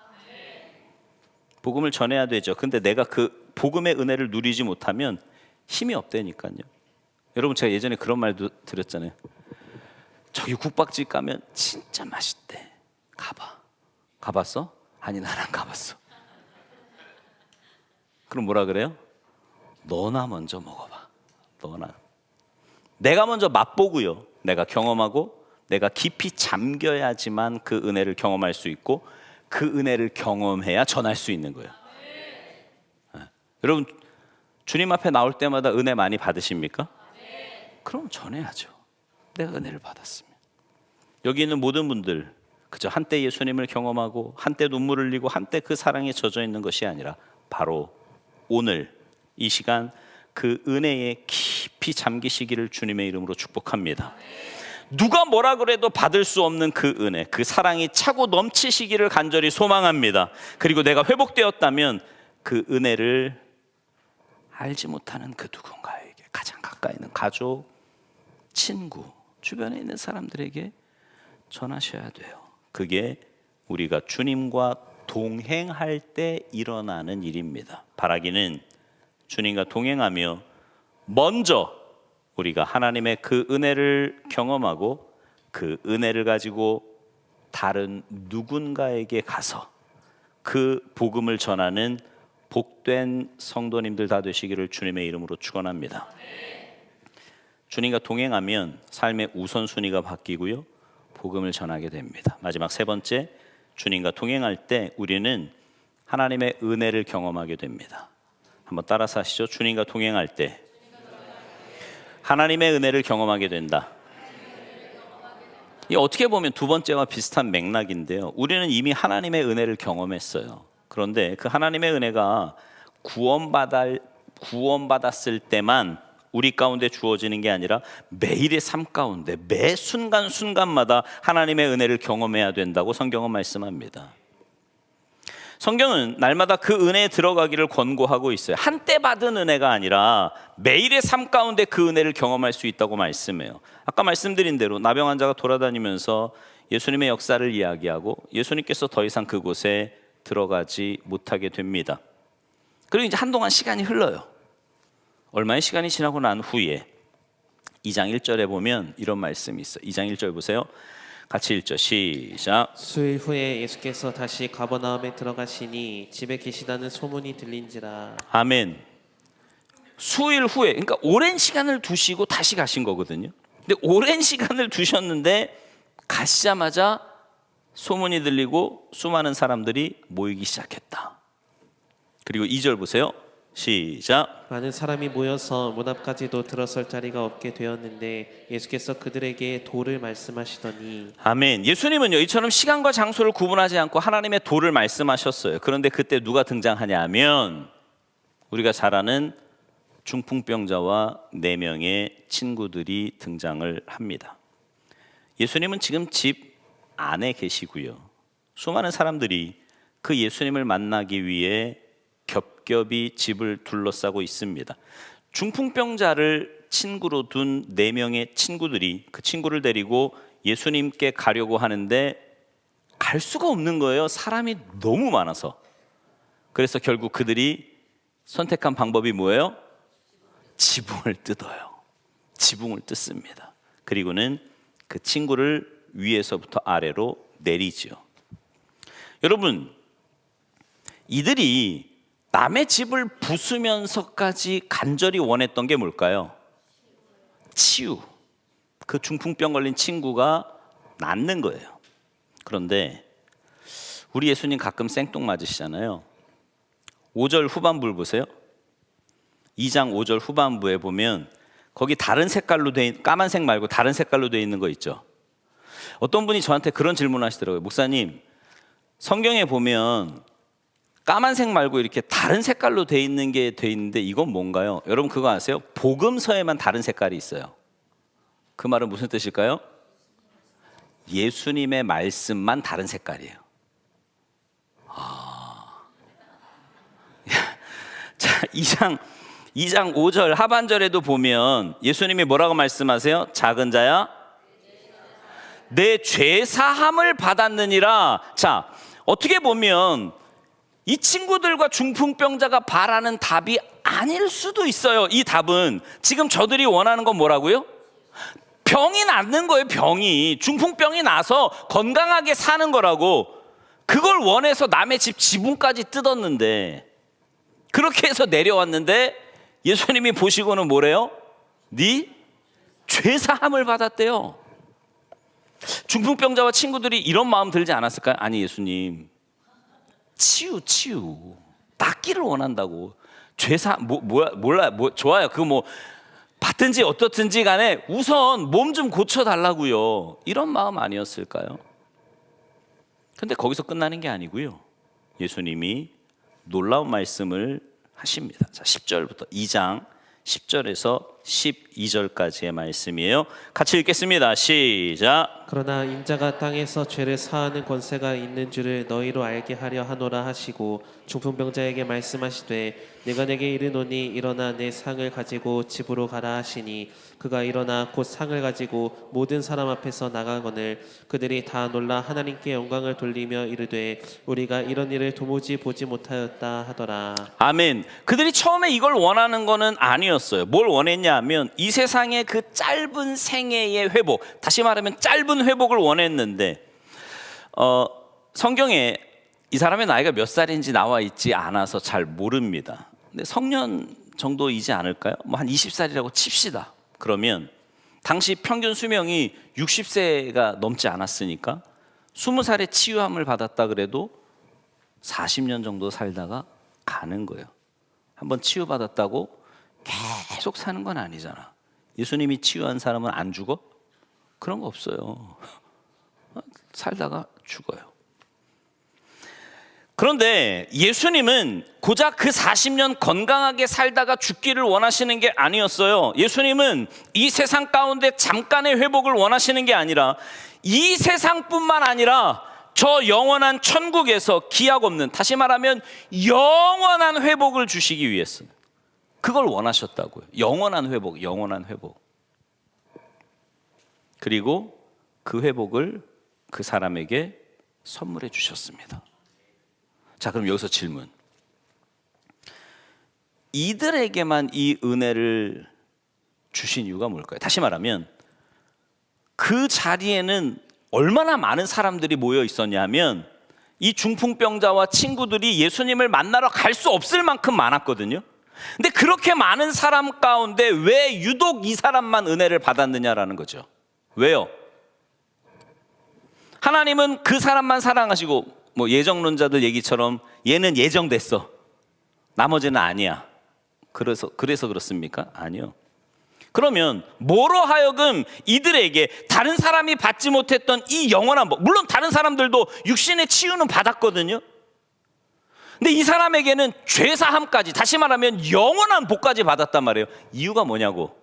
복음을 전해야 되죠. 근데 내가 그 복음의 은혜를 누리지 못하면 힘이 없다니까요. 여러분, 제가 예전에 그런 말도 드렸잖아요. 저기 국밥집 가면 진짜 맛있대. 가봐. 가봤어? 아니, 나는 안 가봤어. 그럼 뭐라 그래요? 너나 먼저 먹어봐. 너나. 내가 먼저 맛보고요. 내가 경험하고 내가 깊이 잠겨야지만 그 은혜를 경험할 수 있고 그 은혜를 경험해야 전할 수 있는 거예요. 네. 여러분, 주님 앞에 나올 때마다 은혜 많이 받으십니까? 그럼 전해야죠. 내가 은혜를 받았으면. 여기 있는 모든 분들 그저 한때 예수님을 경험하고 한때 눈물을 흘리고 한때 그 사랑에 젖어 있는 것이 아니라 바로 오늘 이 시간 그 은혜에 깊이 잠기시기를 주님의 이름으로 축복합니다. 누가 뭐라 그래도 받을 수 없는 그 은혜, 그 사랑이 차고 넘치시기를 간절히 소망합니다. 그리고 내가 회복되었다면 그 은혜를 알지 못하는 그 누군가에게, 가장 가까이 있는 가족, 친구, 주변에 있는 사람들에게 전하셔야 돼요. 그게 우리가 주님과 동행할 때 일어나는 일입니다. 바라기는 주님과 동행하며 먼저 우리가 하나님의 그 은혜를 경험하고 그 은혜를 가지고 다른 누군가에게 가서 그 복음을 전하는 복된 성도님들 다 되시기를 주님의 이름으로 축원합니다. 주님과 동행하면 삶의 우선순위가 바뀌고요, 복음을 전하게 됩니다. 마지막 세 번째, 주님과 동행할 때 우리는 하나님의 은혜를 경험하게 됩니다. 한번 따라서 하시죠. 주님과 동행할 때 하나님의 은혜를 경험하게 된다. 이 어떻게 보면 두 번째와 비슷한 맥락인데요. 우리는 이미 하나님의 은혜를 경험했어요. 그런데 그 하나님의 은혜가 구원받았을 때만 우리 가운데 주어지는 게 아니라 매일의 삶 가운데 매 순간순간마다 하나님의 은혜를 경험해야 된다고 성경은 말씀합니다. 성경은 날마다 그 은혜에 들어가기를 권고하고 있어요. 한때 받은 은혜가 아니라 매일의 삶 가운데 그 은혜를 경험할 수 있다고 말씀해요. 아까 말씀드린 대로 나병 환자가 돌아다니면서 예수님의 역사를 이야기하고 예수님께서 더 이상 그곳에 들어가지 못하게 됩니다. 그리고 이제 한동안 시간이 흘러요. 얼마의 시간이 지나고 난 후에 2장 1절에 보면 이런 말씀이 있어요. 2장 1절 보세요. 같이 1절 시작. 수일 후에 예수께서 다시 가버나움에 들어가시니 집에 계시다는 소문이 들린지라. 아멘. 수일 후에, 그러니까 오랜 시간을 두시고 다시 가신 거거든요. 근데 오랜 시간을 두셨는데 가시자마자 소문이 들리고 수많은 사람들이 모이기 시작했다. 그리고 2절 보세요. 시작. 많은 사람이 모여서 문 앞까지도 들어설 자리가 없게 되었는데 예수께서 그들에게 도를 말씀하시더니. 아멘. 예수님은요, 이처럼 시간과 장소를 구분하지 않고 하나님의 도를 말씀하셨어요. 그런데 그때 누가 등장하냐 하면 우리가 잘 아는 중풍병자와 4명의 친구들이 등장을 합니다. 예수님은 지금 집 안에 계시고요, 수많은 사람들이 그 예수님을 만나기 위해 겹겹이 집을 둘러싸고 있습니다. 중풍병자를 친구로 둔 4명의 친구들이 그 친구를 데리고 예수님께 가려고 하는데 갈 수가 없는 거예요. 사람이 너무 많아서. 그래서 결국 그들이 선택한 방법이 뭐예요? 지붕을 뜯어요. 지붕을 뜯습니다. 그리고는 그 친구를 위에서부터 아래로 내리지요. 여러분, 이들이 남의 집을 부수면서까지 간절히 원했던 게 뭘까요? 치유. 그 중풍병 걸린 친구가 낫는 거예요. 그런데 우리 예수님 가끔 생뚱맞으시잖아요. 5절 후반부를 보세요. 2장 5절 후반부에 보면 거기 다른 색깔로 까만색 말고 다른 색깔로 되어 있는 거 있죠. 어떤 분이 저한테 그런 질문을 하시더라고요. 목사님, 성경에 보면 까만색 말고 이렇게 다른 색깔로 돼 있는 게 돼 있는데 이건 뭔가요? 여러분 그거 아세요? 복음서에만 다른 색깔이 있어요. 그 말은 무슨 뜻일까요? 예수님의 말씀만 다른 색깔이에요. 자, 2장 2장 5절 하반절에도 보면 예수님이 뭐라고 말씀하세요? 작은 자야 내 죄 사함을 받았느니라. 자, 어떻게 보면 이 친구들과 중풍병자가 바라는 답이 아닐 수도 있어요. 이 답은 지금 저들이 원하는 건 뭐라고요? 병이 낫는 거예요. 병이 중풍병이 나서 건강하게 사는 거라고. 그걸 원해서 남의 집 지붕까지 뜯었는데, 그렇게 해서 내려왔는데 예수님이 보시고는 뭐래요? 네 죄사함을 받았대요. 중풍병자와 친구들이 이런 마음 들지 않았을까요? 아니 예수님, 치유 낫기를 원한다고. 죄사 몰라요. 좋아요. 그거 뭐 받든지 어떻든지 간에 우선 몸 좀 고쳐달라고요. 이런 마음 아니었을까요? 근데 거기서 끝나는 게 아니고요. 예수님이 놀라운 말씀을 하십니다. 자, 10절부터 2장 10절에서 12절까지의 말씀이에요. 같이 읽겠습니다. 시작. 그러나 인자가 땅에서 죄를 사하는 권세가 있는 줄을 너희로 알게 하려 하노라 하시고 중풍병자에게 말씀하시되 내가 내게 이르노니 일어나 내 상을 가지고 집으로 가라 하시니 그가 일어나 곧 상을 가지고 모든 사람 앞에서 나가거늘 그들이 다 놀라 하나님께 영광을 돌리며 이르되 우리가 이런 일을 도무지 보지 못하였다 하더라. 아멘. 그들이 처음에 이걸 원하는 거는 아니었어요. 뭘 원했냐 하면 이 세상의 그 짧은 생애의 회복, 다시 말하면 짧은 회복을 원했는데 성경에 이 사람의 나이가 몇 살인지 나와 있지 않아서 잘 모릅니다. 근데 성년 정도이지 않을까요? 뭐 한 20살이라고 칩시다. 그러면 당시 평균 수명이 60세가 넘지 않았으니까 20살에 치유함을 받았다 그래도 40년 정도 살다가 가는 거예요. 한번 치유받았다고 계속 사는 건 아니잖아. 예수님이 치유한 사람은 안 죽어? 그런 거 없어요. 살다가 죽어요. 그런데 예수님은 고작 그 40년 건강하게 살다가 죽기를 원하시는 게 아니었어요. 예수님은 이 세상 가운데 잠깐의 회복을 원하시는 게 아니라 이 세상뿐만 아니라 저 영원한 천국에서 기약 없는, 다시 말하면 영원한 회복을 주시기 위해서 그걸 원하셨다고요. 영원한 회복, 영원한 회복. 그리고 그 회복을 그 사람에게 선물해 주셨습니다. 자, 그럼 여기서 질문. 이들에게만 이 은혜를 주신 이유가 뭘까요? 다시 말하면 그 자리에는 얼마나 많은 사람들이 모여 있었냐면 이 중풍병자와 친구들이 예수님을 만나러 갈 수 없을 만큼 많았거든요. 근데 그렇게 많은 사람 가운데 왜 유독 이 사람만 은혜를 받았느냐라는 거죠. 왜요? 하나님은 그 사람만 사랑하시고, 뭐 예정론자들 얘기처럼 얘는 예정됐어, 나머지는 아니야, 그래서 그렇습니까? 아니요. 그러면 뭐로 하여금 이들에게 다른 사람이 받지 못했던 이 영원한 복, 물론 다른 사람들도 육신의 치유는 받았거든요. 근데 이 사람에게는 죄사함까지, 다시 말하면 영원한 복까지 받았단 말이에요. 이유가 뭐냐고.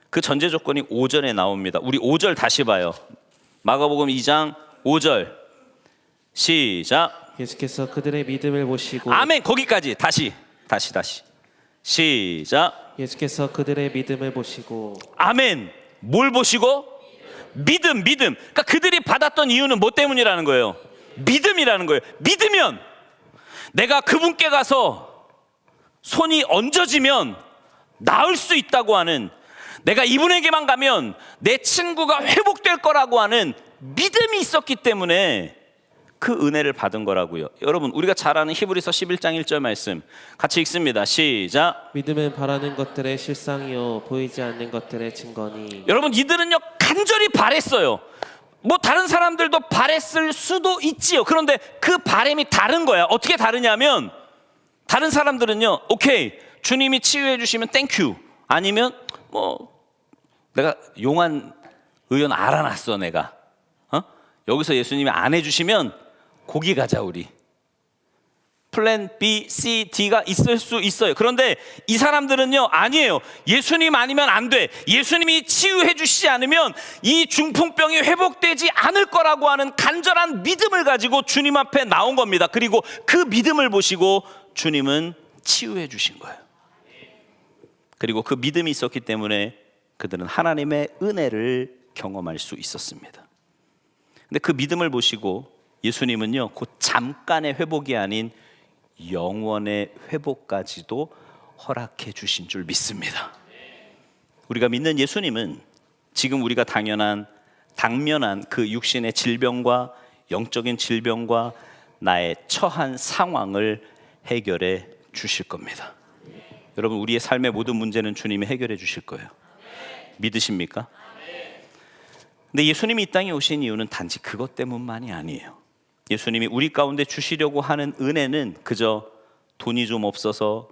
그 전제 조건이 5절에 나옵니다. 우리 5절 다시 봐요. 마가복음 2장 5절 시작. 예수께서 그들의 믿음을 보시고 아멘. 거기까지 다시 시작. 예수께서 그들의 믿음을 보시고 아멘. 뭘 보시고? 믿음. 그러니까 그들이 받았던 이유는 뭐 때문이라는 거예요? 믿음이라는 거예요. 믿으면 내가 그분께 가서 손이 얹어지면 나을 수 있다고 하는, 내가 이분에게만 가면 내 친구가 회복될 거라고 하는 믿음이 있었기 때문에 그 은혜를 받은 거라고요. 여러분, 우리가 잘 아는 히브리서 11장 1절 말씀 같이 읽습니다. 시작. 믿음은 바라는 것들의 실상이요 보이지 않는 것들의 증거니. 여러분, 이들은요 간절히 바랬어요. 뭐 다른 사람들도 바랬을 수도 있지요. 그런데 그 바람이 다른 거야. 어떻게 다르냐면 다른 사람들은요, 오케이, 주님이 치유해 주시면 땡큐, 아니면 뭐 내가 용한 의원 알아놨어, 내가 여기서 예수님이 안 해주시면 고기 가자, 우리. 플랜 B, C, D가 있을 수 있어요. 그런데 이 사람들은요, 아니에요. 예수님 아니면 안 돼. 예수님이 치유해 주시지 않으면 이 중풍병이 회복되지 않을 거라고 하는 간절한 믿음을 가지고 주님 앞에 나온 겁니다. 그리고 그 믿음을 보시고 주님은 치유해 주신 거예요. 그리고 그 믿음이 있었기 때문에 그들은 하나님의 은혜를 경험할 수 있었습니다. 근데 그 믿음을 보시고 예수님은요, 곧 잠깐의 회복이 아닌 영원의 회복까지도 허락해 주신 줄 믿습니다. 우리가 믿는 예수님은 지금 우리가 당면한 그 육신의 질병과 영적인 질병과 나의 처한 상황을 해결해 주실 겁니다. 여러분, 우리의 삶의 모든 문제는 주님이 해결해 주실 거예요. 믿으십니까? 근데 예수님이 이 땅에 오신 이유는 단지 그것 때문만이 아니에요. 예수님이 우리 가운데 주시려고 하는 은혜는 그저 돈이 좀 없어서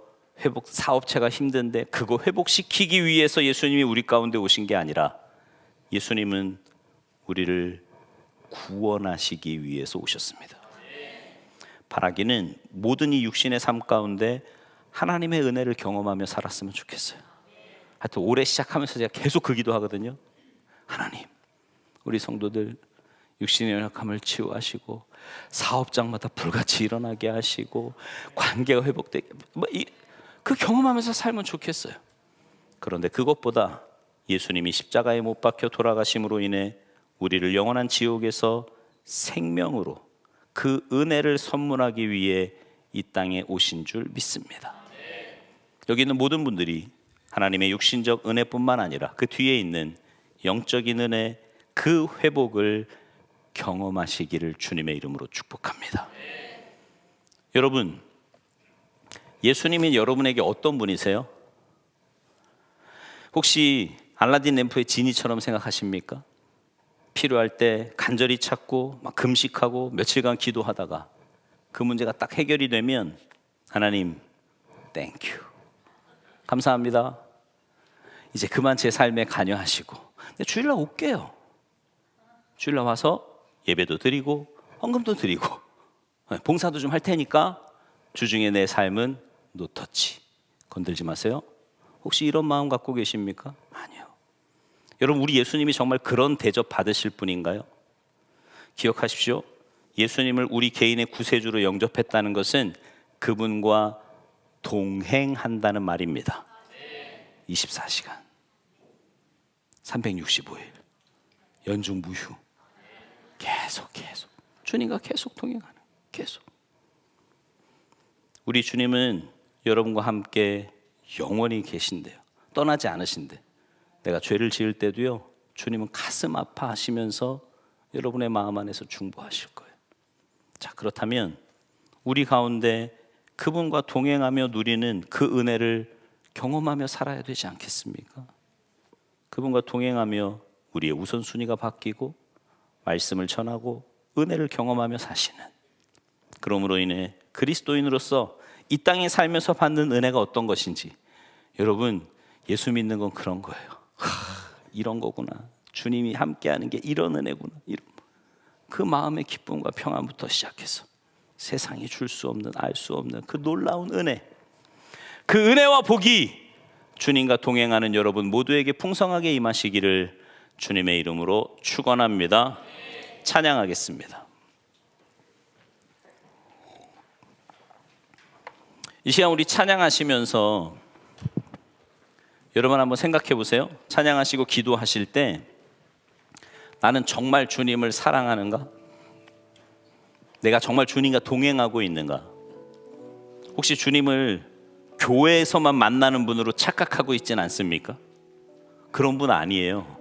사업체가 힘든데 그거 회복시키기 위해서 예수님이 우리 가운데 오신 게 아니라 예수님은 우리를 구원하시기 위해서 오셨습니다. 바라기는 모든 이 육신의 삶 가운데 하나님의 은혜를 경험하며 살았으면 좋겠어요. 하여튼 올해 시작하면서 제가 계속 그 기도하거든요. 하나님, 우리 성도들 육신의 연약함을 치유하시고 사업장마다 불같이 일어나게 하시고 관계가 회복되게 그 경험하면서 살면 좋겠어요. 그런데 그것보다 예수님이 십자가에 못 박혀 돌아가심으로 인해 우리를 영원한 지옥에서 생명으로 그 은혜를 선물하기 위해 이 땅에 오신 줄 믿습니다. 여기 있는 모든 분들이 하나님의 육신적 은혜뿐만 아니라 그 뒤에 있는 영적인 은혜, 그 회복을 경험하시기를 주님의 이름으로 축복합니다. 여러분, 예수님이 여러분에게 어떤 분이세요? 혹시 알라딘 램프의 지니처럼 생각하십니까? 필요할 때 간절히 찾고 막 금식하고 며칠간 기도하다가 그 문제가 딱 해결이 되면 하나님 땡큐 감사합니다, 이제 그만 제 삶에 관여하시고 근데 주일날 올게요. 주일날 와서 예배도 드리고 헌금도 드리고 봉사도 좀 할 테니까 주중에 내 삶은 노터치, 건들지 마세요. 혹시 이런 마음 갖고 계십니까? 아니요. 여러분, 우리 예수님이 정말 그런 대접 받으실 분인가요? 기억하십시오. 예수님을 우리 개인의 구세주로 영접했다는 것은 그분과 동행한다는 말입니다. 24시간 365일 연중 무휴 계속 주님과 계속 동행하는, 계속. 우리 주님은 여러분과 함께 영원히 계신대요. 떠나지 않으신대. 내가 죄를 지을 때도요, 주님은 가슴 아파하시면서 여러분의 마음 안에서 중보하실 거예요. 자, 그렇다면 우리 가운데 그분과 동행하며 누리는 그 은혜를 경험하며 살아야 되지 않겠습니까? 그분과 동행하며 우리의 우선순위가 바뀌고 말씀을 전하고 은혜를 경험하며 사시는, 그러므로 인해 그리스도인으로서 이 땅에 살면서 받는 은혜가 어떤 것인지, 여러분, 예수 믿는 건 그런 거예요. 이런 거구나. 주님이 함께하는 게 이런 은혜구나. 그 마음의 기쁨과 평안부터 시작해서 세상이 줄 수 없는, 알 수 없는 그 놀라운 은혜, 그 은혜와 복이 주님과 동행하는 여러분 모두에게 풍성하게 임하시기를 주님의 이름으로 축원합니다. 찬양하겠습니다. 이 시간 우리 찬양하시면서 여러분 한번 생각해 보세요. 찬양하시고 기도하실 때 나는 정말 주님을 사랑하는가? 내가 정말 주님과 동행하고 있는가? 혹시 주님을 교회에서만 만나는 분으로 착각하고 있지는 않습니까? 그런 분 아니에요.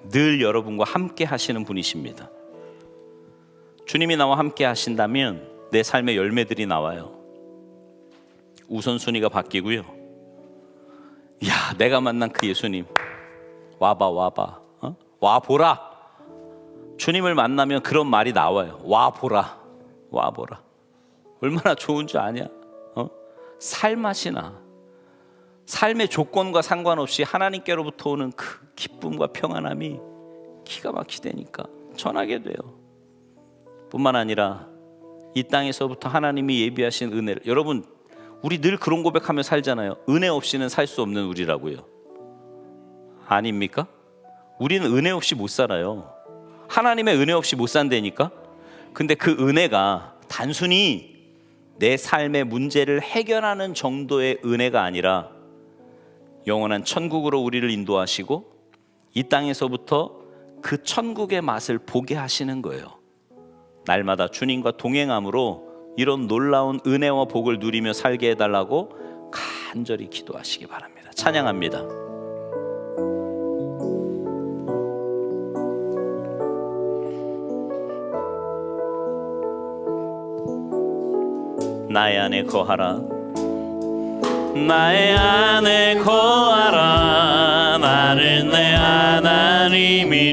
늘 여러분과 함께 하시는 분이십니다. 주님이 나와 함께 하신다면 내 삶의 열매들이 나와요. 우선순위가 바뀌고요. 야, 내가 만난 그 예수님 와봐 와보라. 주님을 만나면 그런 말이 나와요. 와보라. 얼마나 좋은 줄 아냐? 살맛이 나. 삶의 조건과 상관없이 하나님께로부터 오는 그 기쁨과 평안함이 기가 막히다니까 전하게 돼요. 뿐만 아니라 이 땅에서부터 하나님이 예비하신 은혜를, 여러분 우리 늘 그런 고백하며 살잖아요. 은혜 없이는 살 수 없는 우리라고요. 아닙니까? 우리는 은혜 없이 못 살아요. 하나님의 은혜 없이 못 산다니까. 근데 그 은혜가 단순히 내 삶의 문제를 해결하는 정도의 은혜가 아니라 영원한 천국으로 우리를 인도하시고 이 땅에서부터 그 천국의 맛을 보게 하시는 거예요. 날마다 주님과 동행함으로 이런 놀라운 은혜와 복을 누리며 살게 해달라고 간절히 기도하시기 바랍니다. 찬양합니다. 나의 안에 거하라, 나의 안에 거하라. 나는 내 하나님이니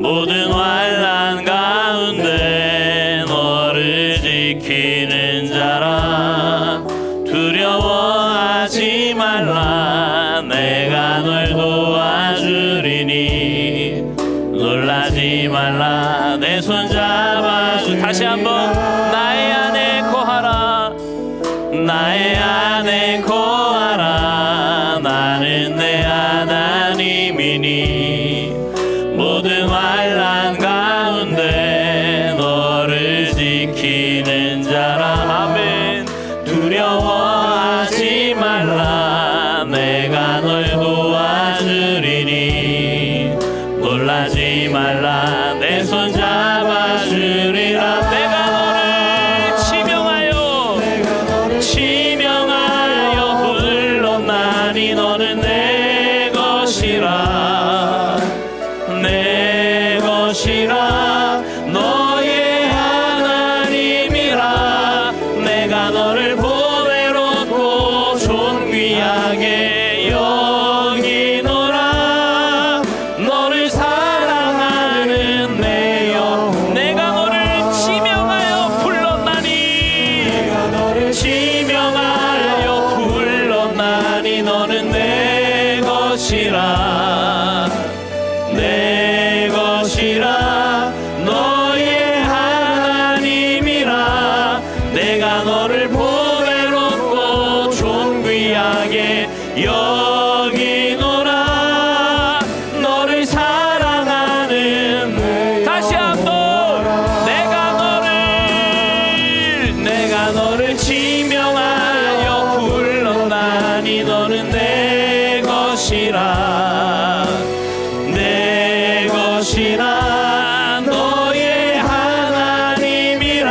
모든 환난 가운데 너를 지키는 자라. 두려워하지 말라, 내가 널 도와주리니. 놀라지 말라, 내 손 잡아주. 다시 한번. 나의 안에 거하라, 나의 안에 거하라. 나는 내 하나님이니 모든 환난 가운데 너를 지키는 자라. 아멘. 두려워하지 말라, 내가 널 도와주리니. 놀라지 말라, 내 손 잡아주리라. 내가 너를 지명하여 불렀나니 너는 내 것이라, 내 것이라. 너의 하나님이라. 내가 너를 보배롭고 존귀하게 여기노라. 너를 사랑하는 내 영. 내가 너를 지명하여 불렀나니, 지명하여 불렀나니 너는 내 것이라, 내 것이라. 너의 하나님이라. 내가 너를 보배롭고 존귀하게 여기노라. 너를 사랑하는. 다시 한번. 내가 너를 지명하여 불렀나니 너는 내 것이라, 내 것이라. 너의 하나님이라.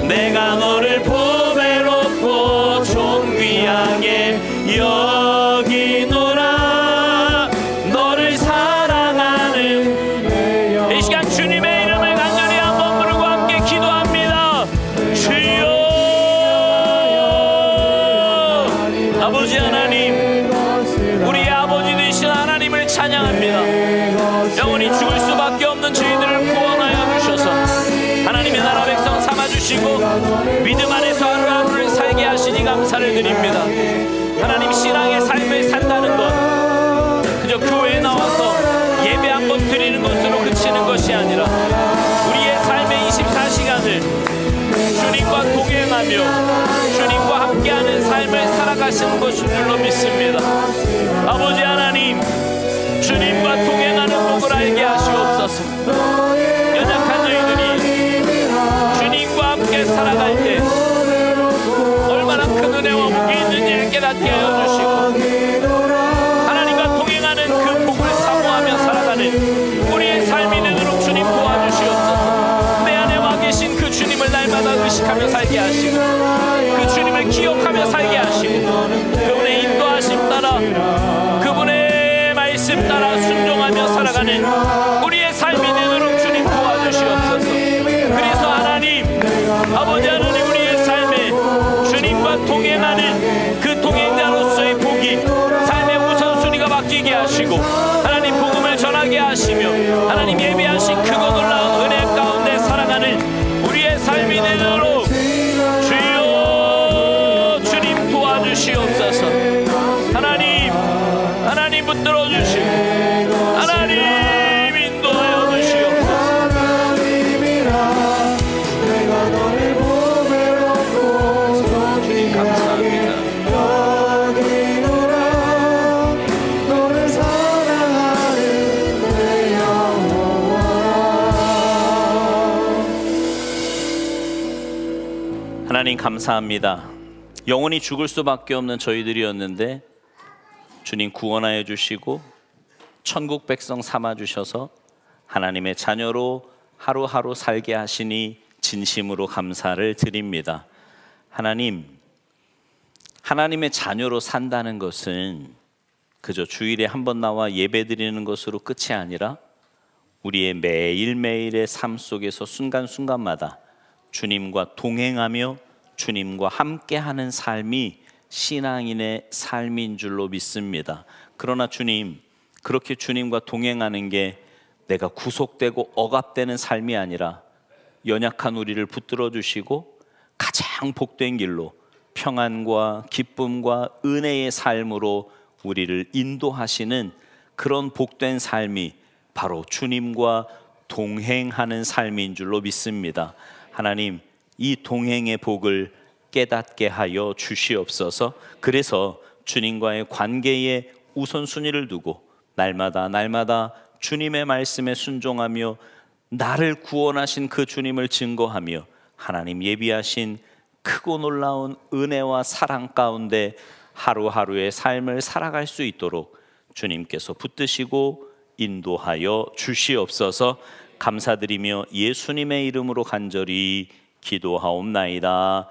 내가 너를 보배롭고 존귀하게 여기노라. 너를 사랑하는. 이 시간 주님의 이름을 간절히 한번 부르고 함께 기도합니다. 주여. 아버지 하나님, 우리의 아버지 되신 하나님을 찬양합니다. 영원히 죽을 수밖에 없는 저희들을 구원하여 주셔서 하나님의 나라 백성 삼아주시고 믿음 안에서 하루하루를 살게 하시니 감사를 드립니다. 하나님, 신앙의 삶을 산다는 것 그저 교회에 나와서 예배 한번 드리는 것으로 그치는 것이 아니라 우리의 삶의 24시간을 주님과 동행하며 주님과 함께하는 삶을 살아가시는 것을 줄로 믿습니다. 아버지 하나님, 주님과 동행하는 복을 알게 하시옵소서. 연약한 저희들이 주님과 함께 살아갈 때 얼마나 큰 은혜와 복이 있는지를 깨닫게 하여 주시고 하나님과 동행하는 그 복을 사모하며 살아가는 우리의 삶이 되도록 주님 도와주시옵소서. 내 안에 와 계신 그 주님을 날마다 의식하며 살게 하시고 그 주님을 기억하며 살게 하시고 그분의 인도하심 따라 그분의 말씀 따라 순종하며 살아가는 우리의 삶이 되도록 주님 도와주시옵소서. 그래서 하나님, 아버지 하나님, 우리의 삶에 주님과 동행하는 그 동행자로서의 복이 삶의 우선순위가 바뀌게 하시고 하나님 복음을 전하게 하시며 하나님 예비하신 크고 놀라운 은혜 가운데 살아가는 우리의 삶이 되도록 주여 주님 도와주시옵소서. 하나님 붙들어 주시고 하나님 인도하여 주시옵소서. 주님 감사합니다. 하나님 감사합니다. 영원히 죽을 수밖에 없는 저희들이었는데 주님 구원하여 주시고 천국 백성 삼아 주셔서 하나님의 자녀로 하루하루 살게 하시니 진심으로 감사를 드립니다. 하나님의 자녀로 산다는 것은 그저 주일에 한 번 나와 예배드리는 것으로 끝이 아니라 우리의 매일매일의 삶 속에서 순간순간마다 주님과 동행하며 주님과 함께하는 삶이 신앙인의 삶인 줄로 믿습니다. 그러나 주님, 그렇게 주님과 동행하는 게 내가 구속되고 억압되는 삶이 아니라 연약한 우리를 붙들어 주시고 가장 복된 길로 평안과 기쁨과 은혜의 삶으로 우리를 인도하시는 그런 복된 삶이 바로 주님과 동행하는 삶인 줄로 믿습니다. 하나님, 이 동행의 복을 깨닫게 하여 주시옵소서. 그래서 주님과의 관계에 우선순위를 두고 날마다 주님의 말씀에 순종하며 나를 구원하신 그 주님을 증거하며 하나님 예비하신 크고 놀라운 은혜와 사랑 가운데 하루하루의 삶을 살아갈 수 있도록 주님께서 붙드시고 인도하여 주시옵소서. 감사드리며 예수님의 이름으로 간절히 기도하옵나이다.